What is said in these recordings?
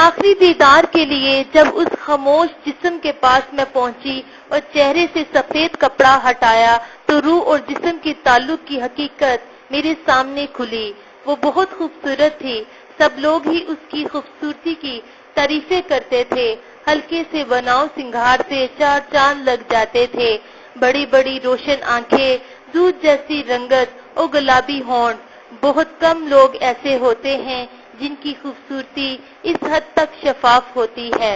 آخری دیدار کے لیے جب اس خاموش جسم کے پاس میں پہنچی اور چہرے سے سفید کپڑا ہٹایا تو روح اور جسم کے تعلق کی حقیقت میرے سامنے کھلی۔ وہ بہت خوبصورت تھی، سب لوگ ہی اس کی خوبصورتی کی تعریفیں کرتے تھے۔ ہلکے سے بناؤ سنگھار سے چار چاند لگ جاتے تھے۔ بڑی بڑی روشن آنکھیں، دودھ جیسی رنگت اور گلابی ہونٹ۔ بہت کم لوگ ایسے ہوتے ہیں جن کی خوبصورتی اس حد تک شفاف ہوتی ہے۔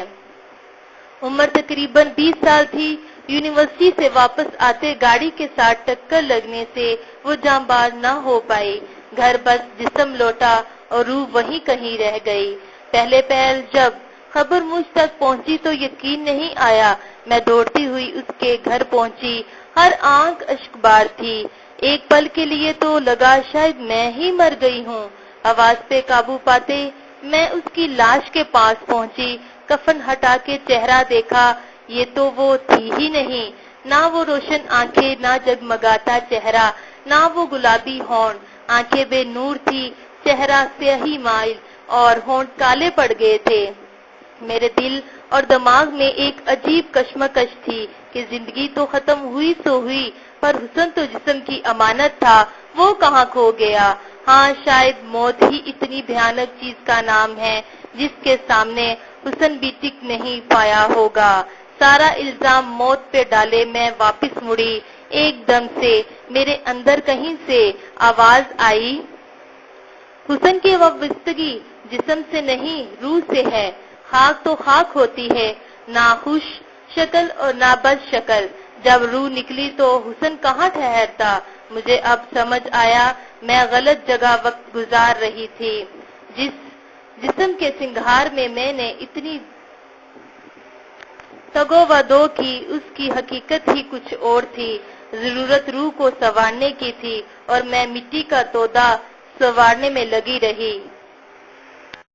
عمر تقریباً 20 سال تھی۔ یونیورسٹی سے واپس آتے گاڑی کے ساتھ ٹکر لگنے سے وہ جاں باز نہ ہو پائی۔ گھر بس جسم لوٹا اور روح وہیں کہیں رہ گئی۔ پہلے پہل جب خبر مجھ تک پہنچی تو یقین نہیں آیا۔ میں دوڑتی ہوئی اس کے گھر پہنچی، ہر آنکھ اشکبار تھی۔ ایک پل کے لیے تو لگا شاید میں ہی مر گئی ہوں۔ آواز پہ قابو پاتے میں اس کی لاش کے پاس پہنچی، کفن ہٹا کے چہرہ دیکھا، یہ تو وہ تھی ہی نہیں۔ نہ وہ روشن آنکھیں، نہ جگمگاتا چہرہ، نہ وہ گلابی ہونٹ۔ آنکھیں بے نور تھی، چہرہ سیاہی مائل اور ہونٹ کالے پڑ گئے تھے۔ میرے دل اور دماغ میں ایک عجیب کشمکش تھی کہ زندگی تو ختم ہوئی سو ہوئی، پر حسن تو جسم کی امانت تھا، وہ کہاں کھو گیا؟ ہاں، شاید موت ہی اتنی بھیانک چیز کا نام ہے جس کے سامنے حسن بھی ٹک نہیں پایا ہوگا۔ سارا الزام موت پہ ڈالے میں واپس مڑی۔ ایک دم سے میرے اندر کہیں سے آواز آئی، حسن کی وابستگی جسم سے نہیں روح سے ہے۔ خاک تو خاک ہوتی ہے، نہ خوش شکل اور نہ بد شکل۔ جب روح نکلی تو حسن کہاں ٹھہرتا؟ مجھے اب سمجھ آیا، میں غلط جگہ وقت گزار رہی تھی۔ جس جسم کے سنگھار میں میں نے اتنی تگو و دو کی، اس کی حقیقت ہی کچھ اور تھی۔ ضرورت روح کو سنوارنے کی تھی اور میں مٹی کا تودا سنوارنے میں لگی رہی۔